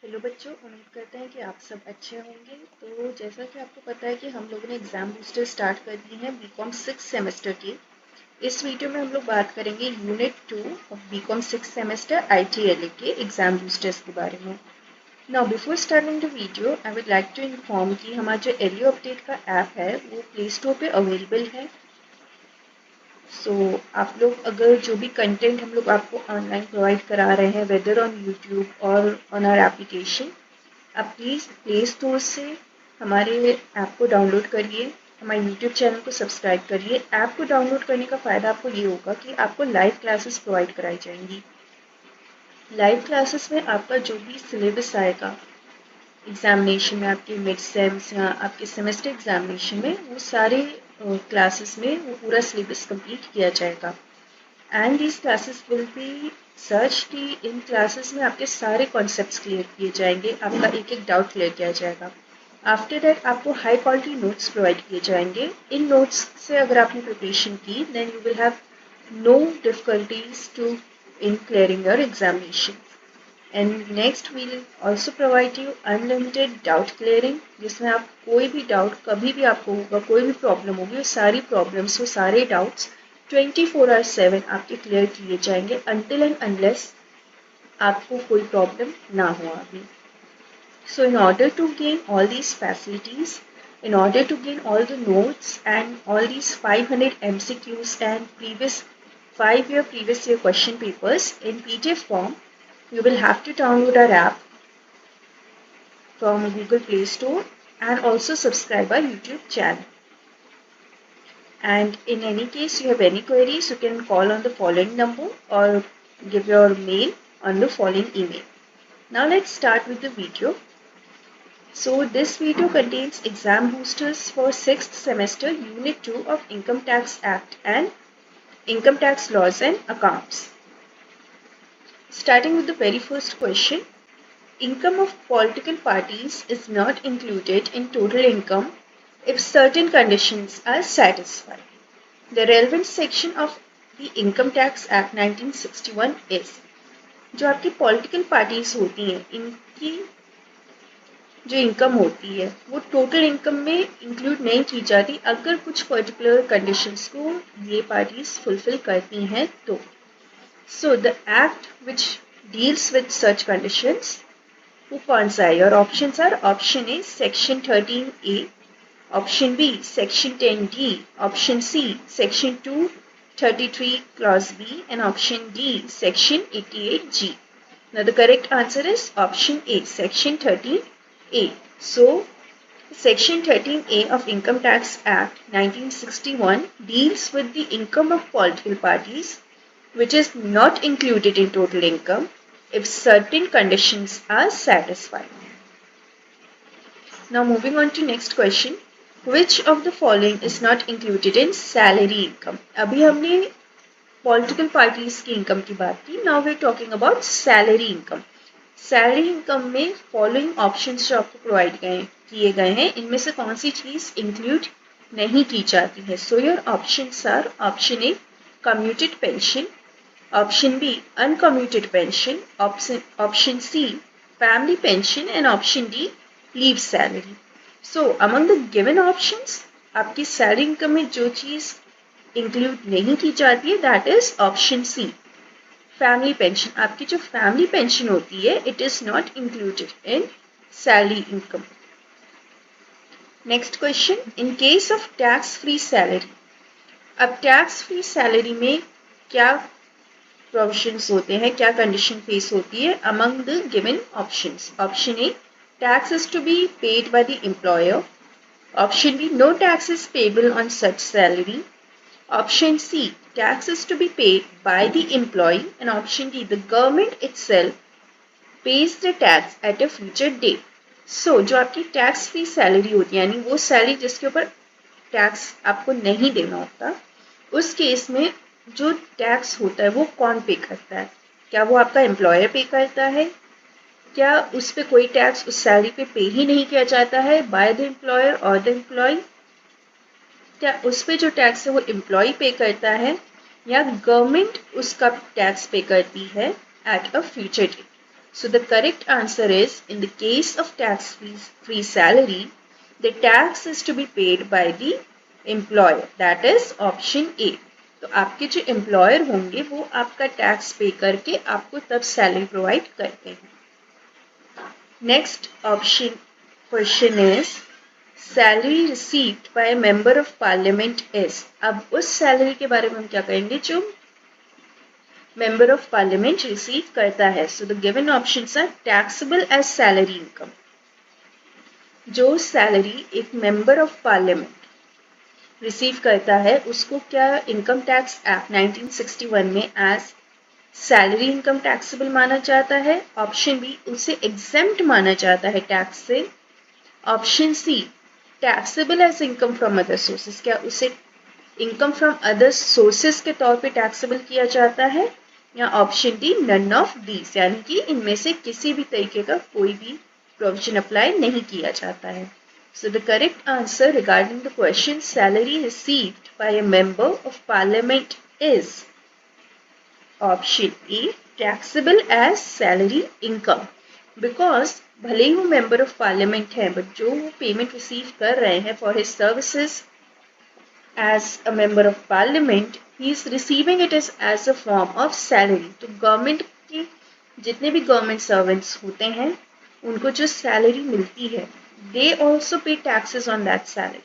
Hello बच्चों, उम्मीद करते हैं कि आप सब अच्छे होंगे। तो जैसा कि आपको पता है कि हम लोगों ने एग्ज़ाम बूस्टर स्टार्ट कर दिए हैं बीकॉम 6 सेमेस्टर की। इस वीडियो में हम लोग बात करेंगे यूनिट 2 ऑफ बीकॉम 6 सेमेस्टर ITLA के एग्ज़ाम बूस्टर्स के बारे में। Now before starting the video I would like to inform कि हमारा जो एलियो अपडेट का ऐप है वो प्ले स्टोर पर अवेलेबल है। सो आप लोग अगर जो भी कंटेंट हम लोग आपको ऑनलाइन प्रोवाइड करा रहे हैं वेदर ऑन यूट्यूब और ऑन आवर एप्लीकेशन, आप प्लीज़ प्ले स्टोर से हमारे ऐप को डाउनलोड करिए, हमारे यूट्यूब चैनल को सब्सक्राइब करिए। ऐप को डाउनलोड करने का फ़ायदा आपको ये होगा कि आपको लाइव क्लासेस प्रोवाइड कराई जाएंगी। लाइव क्लासेस में आपका जो भी सिलेबस आएगा एग्जामिनेशन में, आपके मिड सेम्स या आपके सेमेस्टर एग्जामिनेशन में, वो सारे क्लासेस में वो पूरा सिलेबस कंप्लीट किया जाएगा। And these classes will be such कि इन क्लासेस में आपके सारे कॉन्सेप्ट्स क्लियर किए जाएंगे, आपका एक एक डाउट क्लियर किया जाएगा। आफ्टर दैट आपको हाई क्वालिटी नोट्स प्रोवाइड किए जाएंगे। इन नोट्स से अगर आपने प्रिपरेशन की then you will have no difficulties to in clearing your examination. And next we'll also provide you unlimited doubt clearing, जिसमें आप कोई भी डाउट कभी भी आपको होगा, कोई भी प्रॉब्लम होगी, वो सारी प्रॉब्लम्स, वो सारे डाउट्स 24/7 आपके क्लियर किए जाएंगे until and unless आपको कोई प्रॉब्लम ना हो आगे। So in order to gain all these facilities, in order to gain all the notes and all these 500 MCQs and previous previous year question papers in PDF form, you will have to download our app from Google Play Store and also subscribe our YouTube channel. And in any case you have any queries, you can call on the following number or give your mail on the following email. Now let's start with the video. So this video contains exam boosters for 6th semester Unit 2 of Income Tax Act and Income Tax Laws and Accounts. Starting with the very first question. Income of political parties is not included in total income if certain conditions are satisfied. The relevant section of the Income Tax Act 1961 is जो आपकी political parties होती हैं, इनकी जो income होती है वो total income में इंक्लूड नहीं की जाती अगर कुछ पर्टिकुलर कंडीशंस को ये पार्टीज फुलफिल करती हैं तो। So the act which deals with such conditions वो कौन सा है? और options are option A section 13A, option B section 10D, option C section 233 clause B, and option D section 88G. Now the correct answer is option A, section 13A. So section 13A of Income Tax Act 1961 deals with the income of political parties which is not included in total income if certain conditions are satisfied. Now moving on to next question. Which of the following is not included in salary income? अभी हमने political parties की income की बात की। Now we are talking about salary income. Salary income में following options जो आपको provide किए गए हैं, इनमें से कौन सी चीज इंक्लूड नहीं की जाती है? So your options are option A commuted pension, option B uncommuted pension, option C family pension and option D leave salary. So among the given options आपकी सैलरी इनकम में जो चीज इंक्लूड नहीं की जाती है that is option C family pension. आपकी जो फैमिली पेंशन होती है it is not included in salary income. Next question. In case of tax free salary, अब टैक्स फ्री सैलरी में क्या प्रोविजंस होते हैं, क्या कंडीशन फेस होती है? Among the given options, option A tax is to be paid by the employer, option B no tax is payable on such salary, option C tax is to be paid by the employee, and option D the government itself pays the tax at a future date. So जो आपकी tax free salary होती है, यानी वो salary जिसके ऊपर tax आपको नहीं देना होता, उस केस में जो टैक्स होता है वो कौन पे करता है? क्या वो आपका एम्प्लॉयर पे करता है? क्या उस पर कोई टैक्स उस सैलरी पे ही नहीं किया जाता है बाय द एम्प्लॉयर और द एम्प्लॉय? क्या उस पे जो टैक्स है वो एम्प्लॉय पे करता है या गवर्नमेंट उसका टैक्स पे करती है at a future date? So the correct answer is, in the case of tax-free salary, the tax is to be paid by the employer. That is option A. तो आपके जो employer होंगे वो आपका tax पे करके आपको तब सैलरी प्रोवाइड करते हैं. Next option question is salary received by member of parliament is. अब उस सैलरी के बारे में हम क्या कहेंगे जो मेंबर ऑफ पार्लियामेंट रिसीव करता है. So the given options are taxable as salary income. जो सैलरी एक मेंबर ऑफ पार्लियामेंट रिसीव करता है उसको क्या इनकम टैक्स एक्ट 1961 में एज सैलरी इनकम टैक्सेबल माना जाता है. ऑप्शन बी, उसे एग्जेम्प्ट माना जाता है टैक्स से. Option C, taxable as income from other sources. क्या उसे इनकम फ्रॉम अदर सोर्सेज के तौर पे टैक्सेबल किया जाता है. या option D, none of these, यानी कि इनमें से किसी भी तरीके का कोई भी प्रोविजन अप्लाई नहीं किया जाता है. So the correct answer regarding the question salary received by a member of parliament is option A, taxable as salary income. Because भले ही वो मेंबर ऑफ पार्लियामेंट है बट जो वो पेमेंट रिसीव कर रहे हैं for his services as a member of parliament, he is receiving it as a form of salary. तो गवर्नमेंट के जितने भी गवर्नमेंट सर्वेंट्स होते हैं उनको जो सैलरी मिलती है they also pay taxes on that salary.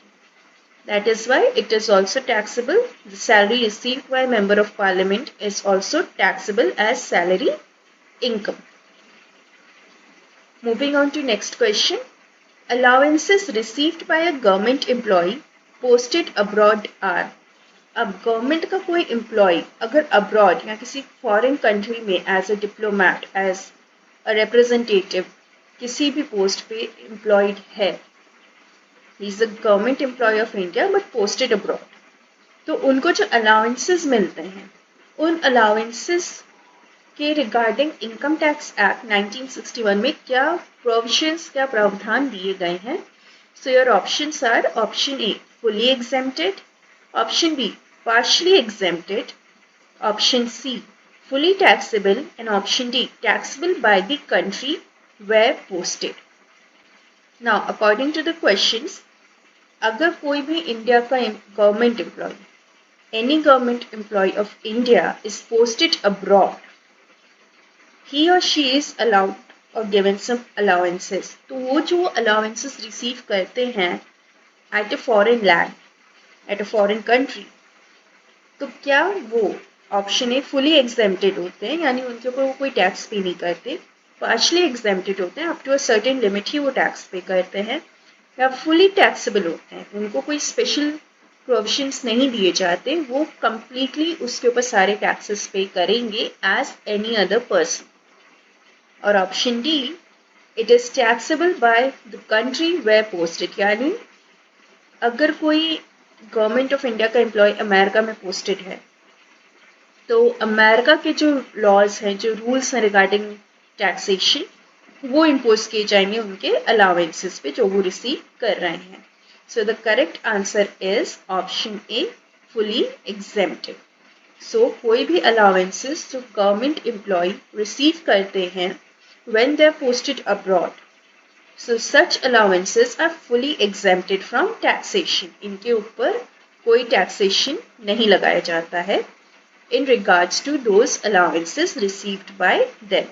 That is why it is also taxable. The salary received by a member of parliament is also taxable as salary income. Moving on to next question. Allowances received by a government employee posted abroad are. अब government का कोई employee अगर abroad या किसी foreign country में as a diplomat, as a representative किसी भी post पे एम्प्लॉयड है, he is a government employee of India but posted abroad, तो उनको जो अलाउंसेस मिलते हैं उन अलाउंसेस के रिगार्डिंग इनकम टैक्स एक्ट 1961 में क्या प्रोविजंस, क्या प्रावधान दिए गए हैं. So your options are option A, fully exempted, option B, partially exempted, option C, fully taxable, and option D, taxable by the country where posted. Now according to the questions, अगर कोई भी India का government employee, any government employee of India is posted abroad, he or she is allowed और given some allowances. तो वो जो allowances receive करते हैं at a foreign land, at a foreign country, तो क्या वो ऑप्शन ए fully exempted होते हैं, यानी उनके ऊपर वो कोई टैक्स पे नहीं करते, partially exempted होते हैं, up to a certain limit ही वो टैक्स पे करते हैं, या fully taxable होते हैं, उनको कोई स्पेशल प्रोविजंस नहीं दिए जाते, वो completely उसके ऊपर सारे टैक्सेस पे करेंगे as any other person. और option D, it is taxable by the country where posted, यानी अगर कोई गवर्नमेंट ऑफ इंडिया का एम्प्लॉय अमेरिका में पोस्टेड है तो अमेरिका के जो लॉज हैं, जो रूल्स हैं रिगार्डिंग टैक्सेशन, वो इम्पोज किए जाएंगे उनके अलाउंसेस पे जो वो रिसीव कर रहे हैं. So the correct answer is option A, fully exempted. So कोई भी अलाउंसेस जो गवर्नमेंट एम्प्लॉय रिसीव करते हैं when they are posted abroad, so such allowances are fully exempted from taxation. इनके ऊपर कोई taxation नहीं लगाया जाता है in regards to those allowances received by them.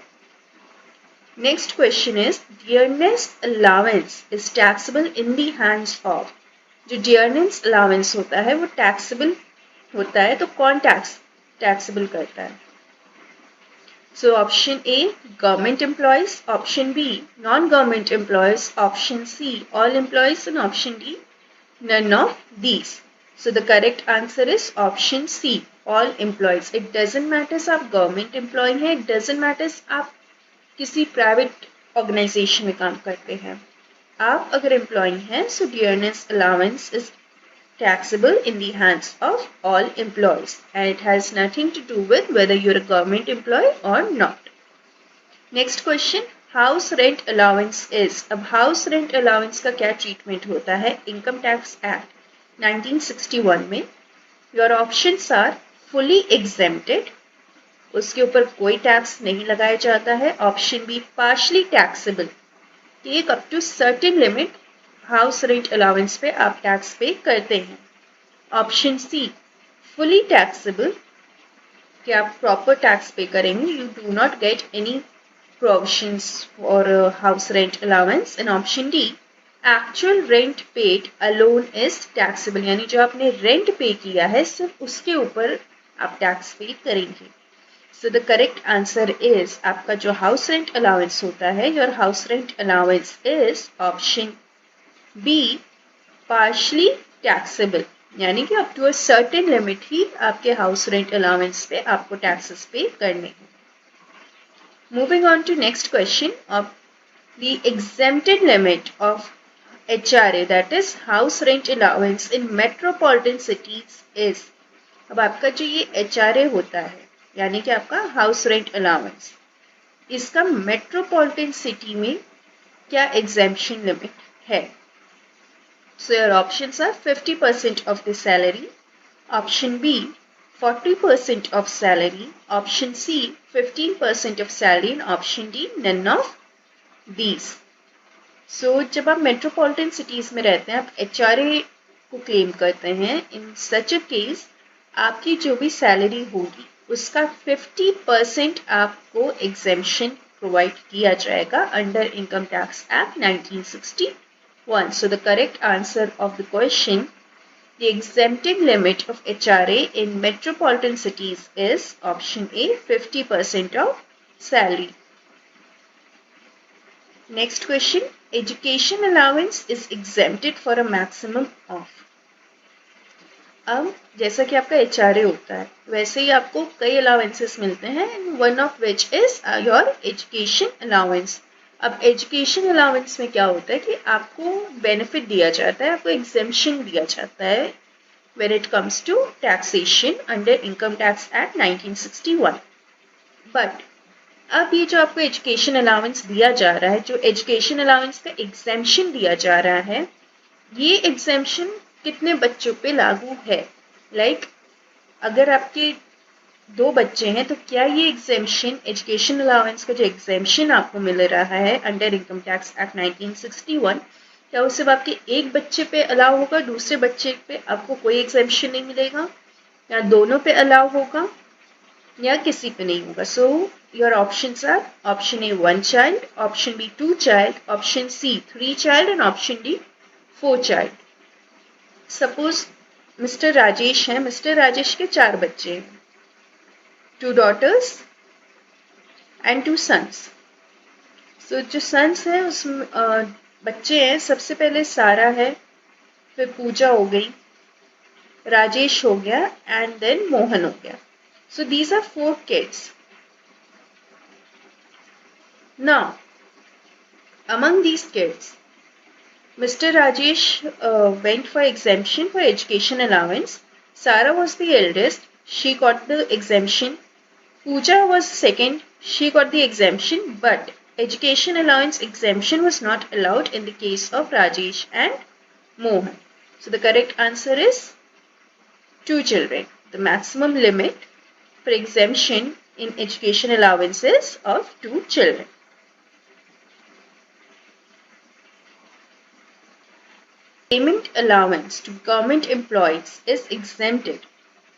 Next question is, dearness allowance is taxable in the hands of. जो dearness allowance होता है वो taxable होता है, तो कौन taxable करता है. So option A, government employees, option B, non-government employees, option C, all employees, and option D, none of these. So the correct answer is option C, all employees. It doesn't matter आप government employee हैं, it doesn't matter आप किसी private organization में काम करते हैं, आप अगर employee हैं, so dearness allowance is taxable in the hands of all employees, and it has nothing to do with whether you're a government employee or not. Next question, house rent allowance is. अब house rent allowance का क्या treatment होता है Income Tax Act 1961 में. Your options are fully exempted, उसके ऊपर कोई tax नहीं लगाया जाता है। ऑप्शन बी पार्शली टैक्सेबल, एक up to certain limit house rent allowance पे आप टैक्स पे करते हैं। ऑप्शन सी फुली टैक्सेबल, कि आप प्रॉपर टैक्स पे करेंगे, you do not get any provisions for house rent allowance. And option D, actual rent paid alone is taxable, यानी जो आपने रेंट पे किया है सिर्फ उसके ऊपर आप टैक्स पे करेंगे। So the correct answer is, आपका जो हाउस रेंट अलाउंस होता है, your house rent allowance is option B partially taxable, यानी कि up to a certain limit ही आपके हाउस रेंट अलाउंस पे आपको टैक्सेस पे करने हैं। Moving on to next question of the exempted limit of HRA, that is house rent allowance in metropolitan cities is, अब आपका जो ये HRA होता है यानी कि आपका हाउस रेंट अलाउंस, इसका मेट्रोपॉलिटन सिटी में क्या एग्जेम्पशन लिमिट है? So your options are 50% of the salary, option B 40% of salary, option C 15% of salary, and option D none of these. So जब आप मेट्रोपॉलिटन सिटीज में रहते हैं, आप HRA को क्लेम करते हैं, इन सच अ केस आपकी जो भी सैलरी होगी उसका 50% आपको एग्जेम्पशन प्रोवाइड किया जाएगा under income tax act 1961. So the correct answer of the question, the exempting limit of HRA in metropolitan cities is option A 50% of salary. Next question, education allowance is exempted for a maximum of. अब जैसा कि आपका HRA होता है वैसे ही आपको कई allowances मिलते हैं, one of which is your education allowance. अब एजुकेशन अलाउंस में क्या होता है कि आपको बेनिफिट दिया जाता है, आपको एग्जेम्पशन दिया जाता है when it comes to taxation under Income Tax Act 1961. But अब ये जो आपको एजुकेशन अलाउंस दिया जा रहा है, जो एजुकेशन अलाउंस का एग्जेम्पशन दिया जा रहा है, ये एग्जेम्पशन कितने बच्चों पे लागू है? लाइक अगर आपके 2 बच्चे हैं तो क्या ये एग्जेम्पशन, एजुकेशन अलाउंस का जो एग्जेम्पशन आपको मिल रहा है अंडर इनकम टैक्स एक्ट 1961, क्या वो सिर्फ आपके एक बच्चे पे अलाउ होगा, दूसरे बच्चे पे आपको कोई एग्जेम्पशन नहीं मिलेगा, या दोनों पे अलाउ होगा, या किसी पे नहीं होगा? So your options are option A 1 child, option B 2 child, option C 3 child, and option D 4 child. Suppose mister Rajesh हैं, मिस्टर राजेश के 4 बच्चे हैं, 2 daughters and 2 sons. सो जो सन्स है उसमें बच्चे हैं, सबसे पहले सारा है, फिर पूजा हो गई, राजेश हो गया, एंड देन मोहन हो गया. So these are 4 kids. Now among these kids, Mr. Rajesh went for exemption for education allowance. Sarah was the eldest, she got the exemption. Pooja was second, she got the exemption, but education allowance exemption was not allowed in the case of Rajesh and Mohan. So the correct answer is 2 children. The maximum limit for exemption in education allowance is of 2 children. Payment allowance to government employees is exempted,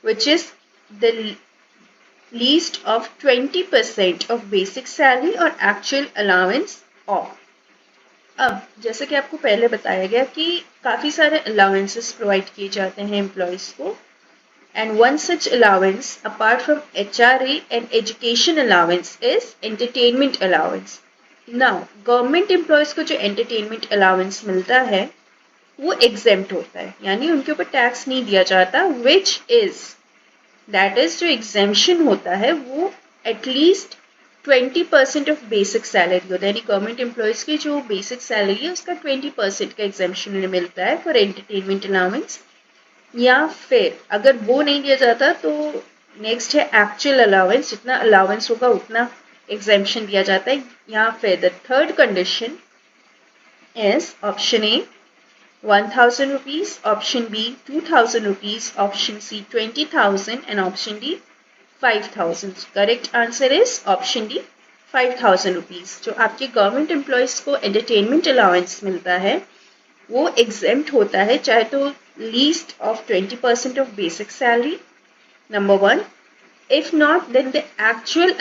which is the least of 20% of basic salary or actual allowance of. अब जैसे कि आपको पहले बताया गया कि काफ़ी सारे अलाउंसेस प्रोवाइड किए जाते हैं एम्प्लॉयज़ को, and one such allowance apart from HRA and education allowance is entertainment allowance. Now government employees को जो एंटरटेनमेंट अलाउंस मिलता है वो एग्जेम्प्ट होता है, यानी उनके ऊपर टैक्स नहीं दिया जाता, विच इज दैट इज जो एग्जेम्पशन होता है वो एटलीस्ट 20% ऑफ बेसिक सैलरी होता है, यानी गवर्नमेंट एम्प्लॉयज की जो बेसिक सैलरी है उसका 20% का एग्जेम्पशन उन्हें मिलता है फॉर एंटरटेनमेंट अलाउंस. या फिर अगर वो नहीं दिया जाता तो नेक्स्ट है एक्चुअल अलाउंस, जितना अलाउंस होगा उतना एग्जेम्पशन दिया जाता है. या फिर the third condition is option A 1000 rupees, option B 2000 rupees, option C 20,000, and option D 5,000. Correct answer is option D 5,000 rupees. जो आपके गवर्नमेंट एम्प्लॉयज को एंटरटेनमेंट अलाउंस मिलता है वो एग्जेम्प्ट होता है चाहे तो least of 20% of basic salary, number 1. If not then the actual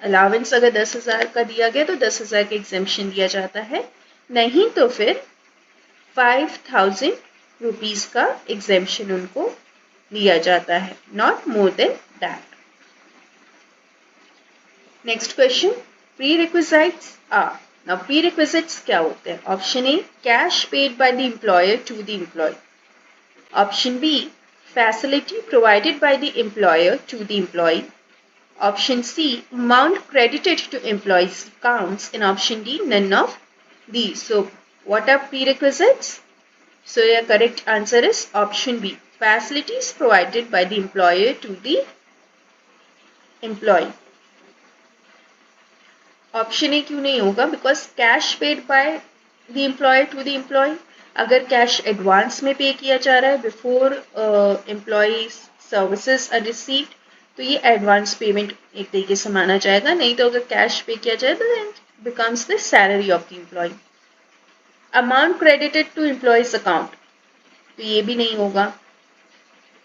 allowance अगर 10,000 का दिया गया तो 10,000 का एग्जेम्पशन दिया जाता है, नहीं तो फिर 5,000 रुपीज का एग्जेम्पशन उनको दिया जाता है, not more than that. Next question, prerequisites are. Now prerequisites क्या होते हैं? Option A, cash paid by the employer to the employee. Option B, facility provided by the employer to the employee. Option C, amount credited to employees' accounts. And option D, none of these. So, what are prerequisites? So, your correct answer is option B, facilities provided by the employer to the employee. Option A क्यों नहीं होगा? Because cash paid by the employer to the employee. अगर cash advance में pay किया जा रहा है before employee services are received तो ये एडवांस पेमेंट एक तरीके से माना जाएगा, नहीं तो अगर कैश पे किया जाए तो then becomes the salary of the employee. Amount credited to employees account तो ये भी नहीं होगा.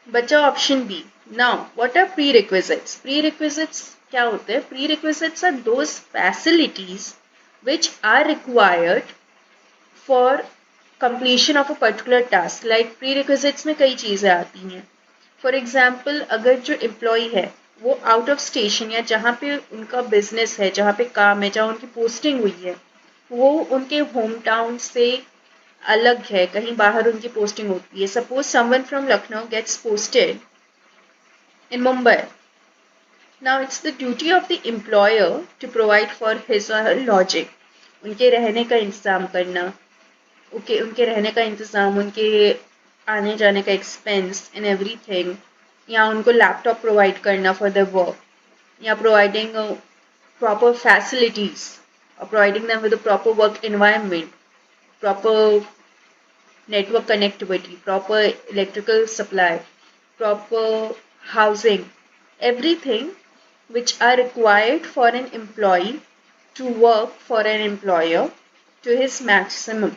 बचा option B. Now what are prerequisites? Prerequisites क्या होते हैं? Prerequisites are those facilities which are required for completion of a particular task. Like prerequisites में कई चीज़ें आती हैं. फॉर एग्जाम्पल, अगर जो एम्प्लॉय है वो आउट ऑफ स्टेशन या जहाँ पे उनका बिजनेस है, जहाँ पे काम है, जहाँ उनकी पोस्टिंग हुई है वो उनके होम टाउन से अलग है, कहीं बाहर उनकी पोस्टिंग होती है. Suppose someone from Lucknow gets posted in Mumbai. Now it's the duty of the employer to provide for his or her lodging. उनके रहने का इंतजाम करना, उनके रहने का इंतजाम, उनके आने जाने का एक्सपेंस एंड एवरीथिंग, या उनको लैपटॉप प्रोवाइड करना फॉर द वर्क, या प्रोवाइडिंग प्रॉपर फैसिलिटीज और providing them with a proper work environment, proper network connectivity, proper electrical supply, proper housing, everything which are required for an employee to work for an employer to his maximum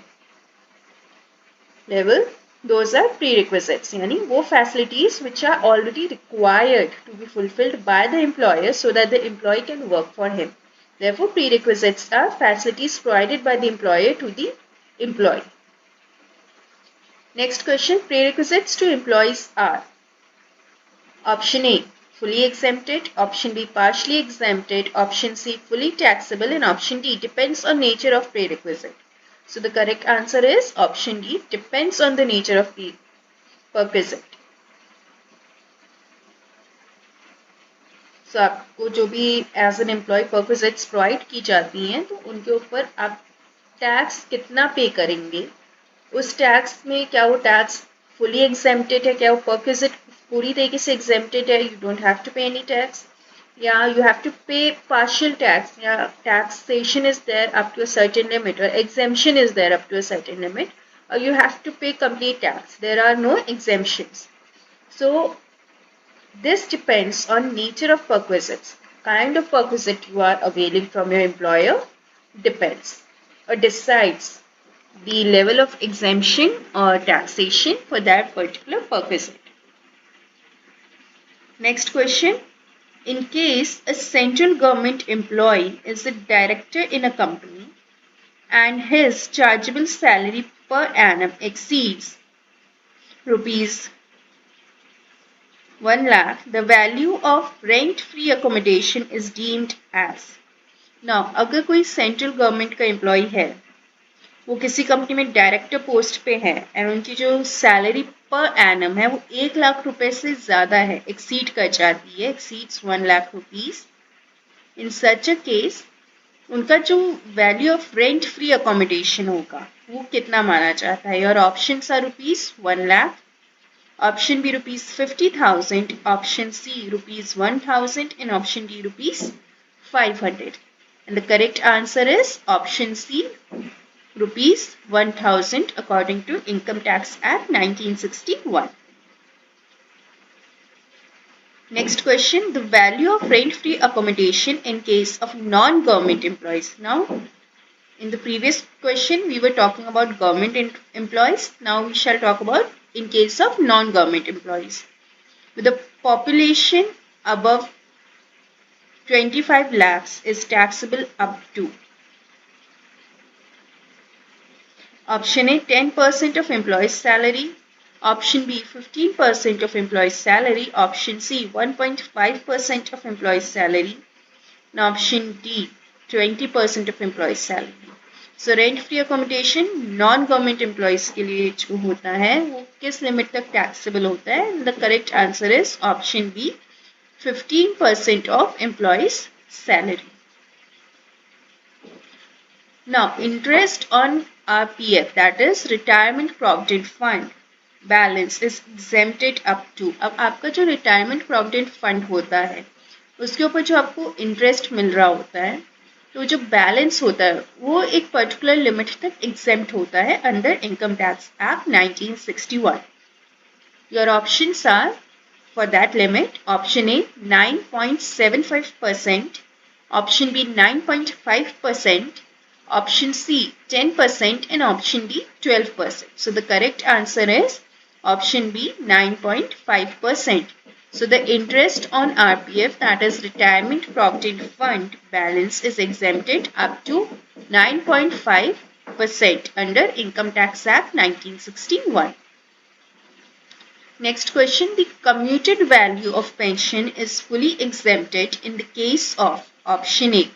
level, those are prerequisites. यानी वो facilities which are already required to be fulfilled by the employer so that the employee can work for him. Therefore, prerequisites are facilities provided by the employer to the employee. Next question, prerequisites to employees are. Option A, fully exempted. Option B, partially exempted. Option C, fully taxable. And option D, depends on nature of prerequisite. So the correct answer is option D, depends on the nature of prerequisite. So आपको जो भी as an employee perquisites provide की जाती हैं तो उनके ऊपर आप टैक्स कितना पे करेंगे, उस टैक्स में क्या वो टैक्स फुली एग्जेम्प्टेड है, क्या वो परक्विजिट पूरी तरीके से एग्जेम्प्टेड है, you don't have to pay any tax, या you have to pay partial tax, या taxation is there up to a certain limit और exemption is there up to a certain limit, और you have to pay complete tax, there are no exemptions. So this depends on nature of perquisites. Kind of perquisite you are availing from your employer depends or decides the level of exemption or taxation for that particular perquisite. Next question. In case a central government employee is a director in a company and his chargeable salary per annum exceeds rupees 1 lakh, the value of rent-free accommodation is deemed as. Now, अगर कोई central government का employ है, वो किसी company में director post पे है and उनकी जो सैलरी पर एनम है वो 1 लाख रुपए से ज़्यादा है, एक्सीड कर जाती है, exceeds 1 lakh rupees. In such a case उनका जो value of rent free accommodation होगा वो कितना माना जाता है? और options are rupees 1 lakh, option B rupees 50,000, option C rupees 1,000 and option D rupees 500. And the correct answer is option C rupees 1,000 according to Income Tax Act 1961. Next question, the value of rent-free accommodation in case of non-government employees. Now, in the previous question, we were talking about government employees. Now we shall talk about in case of non-government employees. With a population above 25 lakhs is taxable up to. Option A, 10% of employee's salary. Option B, 15% of employee's salary. Option C, 1.5% of employee's salary. And option D, 20% of employee's salary. So rent free accommodation non government employees के लिए जो होता है वो किस limit तक taxable होता है? The correct answer is option B, 15% of employees' salary. Now, interest on RPF, that is Retirement Provident Fund balance, is exempted up to. अब आपका जो Retirement Provident Fund होता है उसके ऊपर जो आपको इंटरेस्ट मिल रहा होता है तो जो बैलेंस होता है वो एक पर्टिकुलर लिमिट तक एग्जेम्प्ट होता है under income tax act 1961. Your options are for that limit, option A 9.75%, option B 9.5%, option C 10% and option D 12%. So the correct answer is option B 9.5%. So the interest on RPF, that is Retirement Provident Fund balance, is exempted up to 9.5% under Income Tax Act 1961. Next question, the commuted value of pension is fully exempted in the case of option A,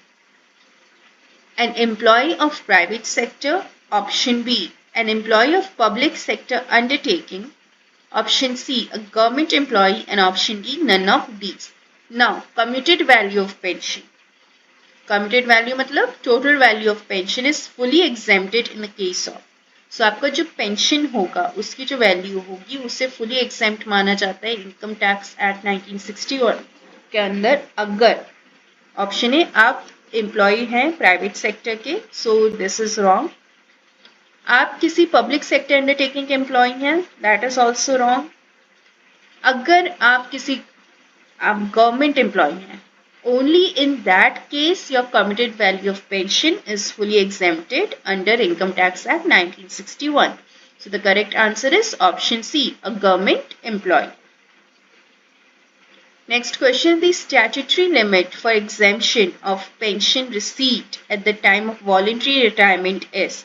an employee of private sector, option B, an employee of public sector undertaking, option C, a government employee, and option D, none of these. Now, commuted value of pension. Commuted value मतलब total value of pension is fully exempted in the case of. सो आपका जो pension होगा उसकी जो value होगी उसे fully exempt माना जाता है इनकम टैक्स एक्ट 1961 के अंदर अगर ऑप्शन ए आप एम्प्लॉय हैं प्राइवेट सेक्टर के, सो दिस इज रॉन्ग. आप किसी पब्लिक सेक्टर अंडरटेकिंग के एम्प्लॉय हैं, दैट इज ऑल्सो रॉन्ग. अगर आप किसी गवर्नमेंट एम्प्लॉय हैं, only in that case your commuted value of pension is fully exempted under Income Tax Act 1961. So the correct answer is option C, a government employee. Next question, the statutory limit for exemption of pension received at the time of voluntary retirement is.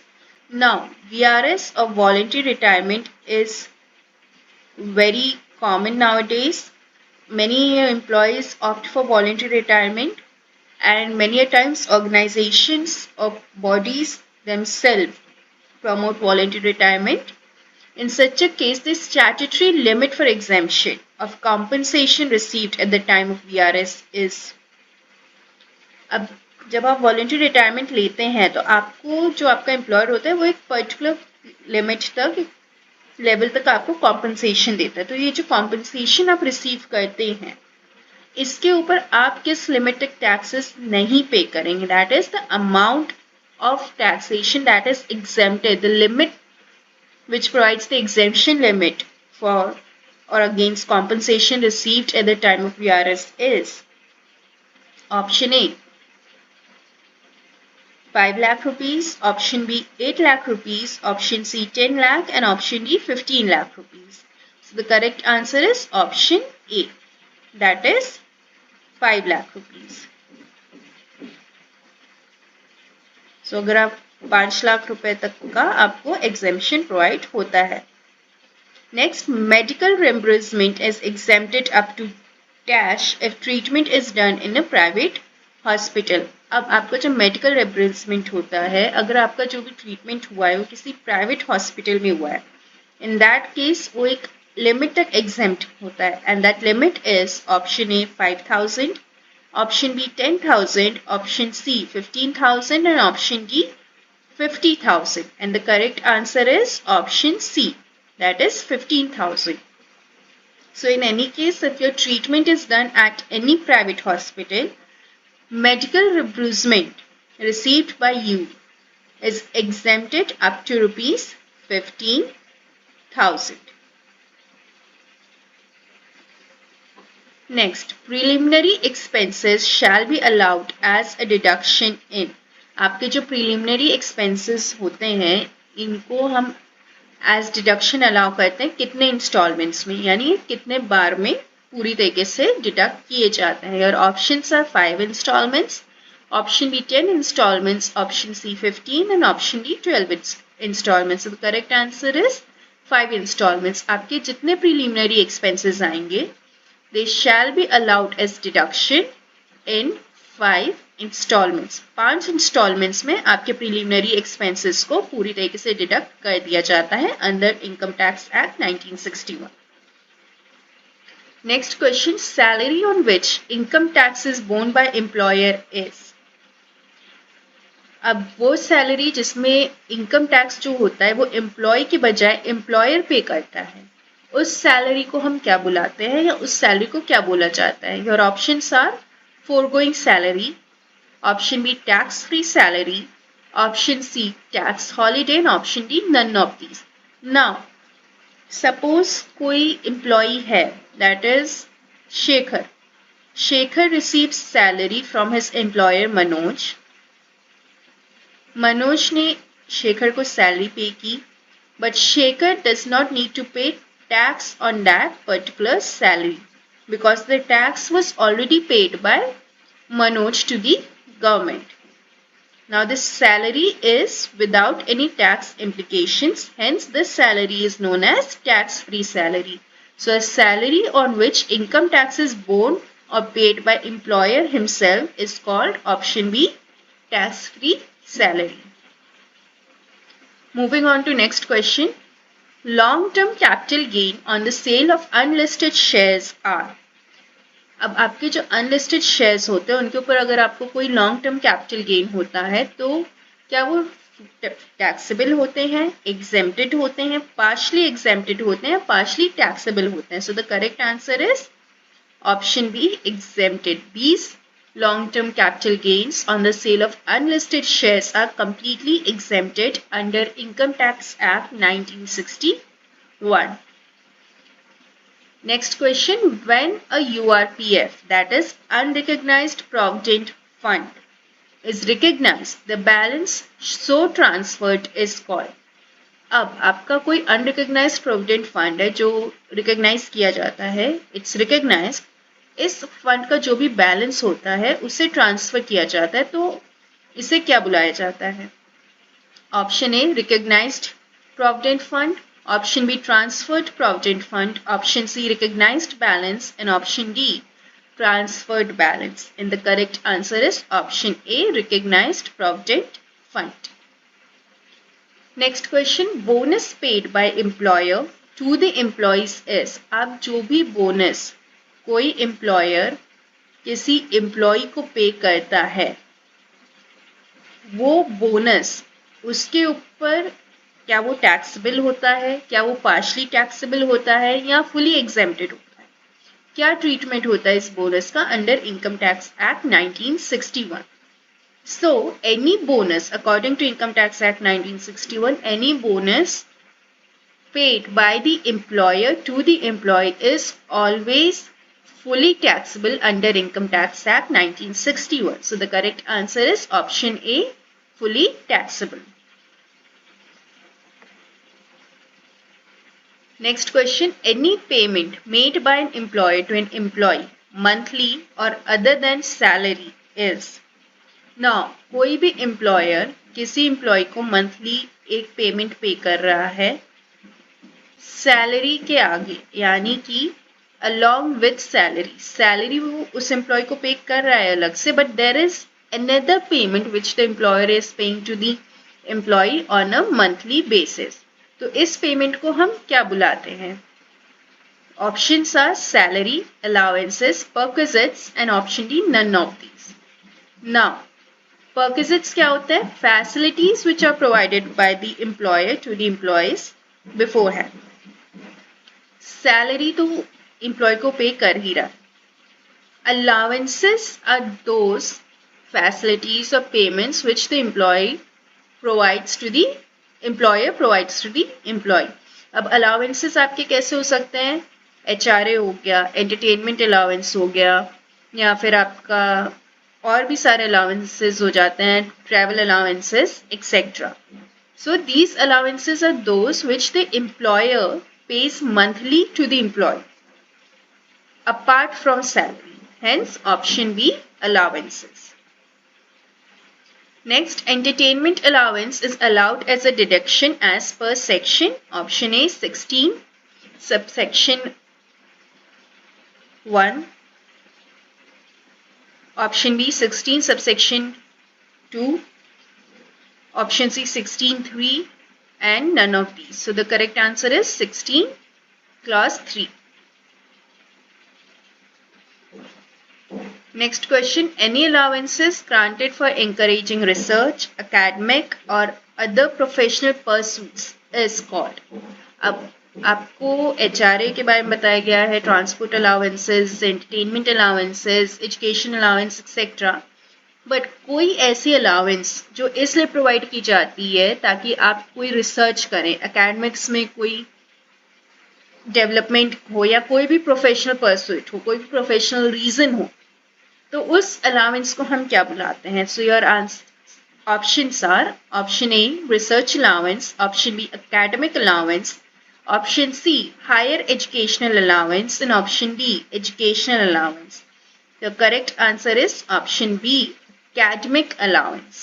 Now, VRS or voluntary retirement is very common nowadays. Many employees opt for voluntary retirement and many a times organizations or bodies themselves promote voluntary retirement. In such a case, the statutory limit for exemption of compensation received at the time of VRS is. अब जब आप voluntary retirement लेते हैं तो आपको जो आपका employer होता है वो एक particular limit तक लेवल तक आपको कॉम्पनसेशन देता है. तो ये जो कॉम्पनसेशन आप रिसीव करते हैं इसके ऊपर आप किस लिमिट तक टैक्सेस नहीं पे करेंगे, that is the amount of taxation that is exempted. The limit which provides the exemption limit for or against compensation received at the time of VRS is option A 5 lakh rupees, option B 8 lakh rupees, option C 10 lakh and option D 15 lakh rupees. So the correct answer is option A, that is 5 lakh rupees. So अगर आप 5 लाख रुपए तक का आपको exemption provide होता है. Next, medical reimbursement is exempted up to dash if treatment is done in a private hospital. अब आपका जो मेडिकल रिम्बर्समेंट होता है, अगर आपका जो भी ट्रीटमेंट हुआ है वो किसी प्राइवेट हॉस्पिटल में हुआ है, इन दैट केस वो एक लिमिट तक एग्जेम्प्ट होता है and that limit is option A 5,000, option B 10,000, option C 15,000 and option D 50,000 and the correct answer is option C, that is 15,000. So in any case, if your treatment is done at any private hospital, medical reimbursement received by you is exempted up to rupees 15,000. Next, preliminary expenses shall be allowed as a deduction in. आपके जो preliminary expenses होते हैं इनको हम as deduction allow करते हैं कितने installments में, यानी कितने बार में पूरी तरीके से डिडक्ट किए जाते हैं। और options are 5 instalments, option B 10 instalments, option C 15 and option D 12 instalments. The correct answer is 5 instalments. आपके जितने प्रिलिमिनरी एक्सपेंसेस आएंगे they shall be allowed as deduction in 5 installments। 5 installments में आपके प्रिलिमिनरी एक्सपेंसेस को पूरी तरीके से डिडक्ट कर दिया जाता है under income tax act 1961। Next question, salary on which income tax is borne by employer is. अब वो सैलरी जिसमें इनकम टैक्स जो होता है वो एम्प्लॉय के बजाय एम्प्लॉयर पे करता है, उस सैलरी को हम क्या बुलाते हैं या उस सैलरी को क्या बोला जाता है। Your options are forgoing salary, option B tax free salary, option C tax holiday and option D none of these. Now suppose कोई एम्प्लॉय है that is Shekhar. Shekhar receives salary from his employer Manoj. Manoj ने शेखर को salary पे की, but Shekhar does not need to pay tax on that particular salary because the tax was already paid by Manoj to the government. Now this salary is without any tax implications, hence this salary is known as tax-free salary. So a salary on which income tax is borne or paid by employer himself is called option B, tax-free salary. Moving on to next question. Long-term capital gain on the sale of unlisted shares are। अब आपके जो unlisted shares होते हैं उनके ऊपर अगर आपको कोई लॉन्ग टर्म कैपिटल गेन होता है तो क्या वो टैक्सेबल होते हैं, एग्जेम्प्टेड होते हैं, पार्शली एग्जेम्प्टेड होते हैं, पार्शली टैक्सेबल होते हैं। So the correct answer is option B, exempted. These long-term capital gains on the sale of unlisted shares are completely exempted under Income Tax Act 1961. Next question, when a URPF, that is unrecognized provident fund, is recognized, the balance so transferred is called। अब आपका कोई unrecognised provident fund है जो recognise किया जाता है, it's recognised, इस fund का जो भी बैलेंस होता है उसे ट्रांसफर किया जाता है, तो इसे क्या बुलाया जाता है। Option A recognised provident fund, option B transferred provident fund, option C recognised balance and option D transferred balance. And the correct answer is option A, recognised provident fund. Next question, bonus paid by employer to the employees is. अब जो भी bonus कोई employer किसी employ को पे करता है वो बोनस उसके ऊपर क्या वो टैक्सेबल होता है, क्या वो पार्शली टैक्सेबल होता है या फुली एग्जेम्प्टेड होता है, क्या ट्रीटमेंट होता है इस बोनस का under income tax act 1961। So any bonus according to income tax act 1961, any bonus paid by the employer to the employee is always fully taxable under Income Tax Act 1961. So the correct answer is option A, fully taxable. Next question, any payment made by an employer to an employee monthly or other than salary is। Now कोई भी employer किसी employee को monthly एक payment पे कर रहा है salary के आगे, यानी कि along with salary, सैलरी वो उस एम्प्लॉय को पे कर रहा है अलग से, but there is another payment which the employer is paying to the employee on a monthly basis। तो इस पेमेंट को हम क्या बुलाते हैं। Options are salary, allowances, perquisites and option D none of these. Now perquisites क्या होता है, facilities which are provided by the employer to the employees beforehand. Salary तो एम्प्लॉय को पे कर ही रहा। अलाउंसेस आर दोज फैसिलिटीज और payments which the employee provides to the employer provides to the employee. अब allowances आपके कैसे हो सकते हैं, HRA हो गया, एंटरटेनमेंट अलाउंस हो गया, या फिर आपका और भी सारे अलाउंसेस हो जाते हैं, travel allowances etcetera. So these allowances are those which the employer pays monthly to the employee apart from salary. Hence option B, allowances. Next, entertainment allowance is allowed as a deduction as per section. Option A 16 subsection 1. Option B 16 subsection 2. Option C 16(3) and none of these. So the correct answer is 16 clause 3. Next question, any allowances granted for encouraging research, academic or other professional pursuits is called. अब आपको HRA के बारे में बताया गया है, transport allowances, entertainment allowances, education allowance etcetera. But कोई ऐसी अलाउंस जो इसलिए प्रोवाइड की जाती है ताकि आप कोई रिसर्च करें, एकेडमिक्स में कोई डेवलपमेंट हो या कोई भी प्रोफेशनल परस्यूट हो, कोई भी प्रोफेशनल रीजन हो, तो उस अलाउंस को हम क्या बुलाते हैं? So your options are option A research allowance, option B academic allowance, option C higher educational allowance and option D educational allowance. The correct answer is option B, academic allowance,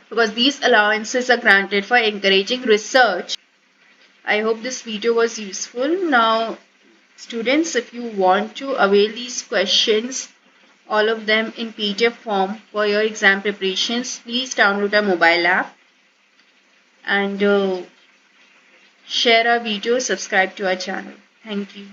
because these allowances are granted for encouraging research. I hope this video was useful. Now students, if you want to avail these questions, all of them in PDF form for your exam preparations, please download our mobile app and share our video, subscribe to our channel. Thank you.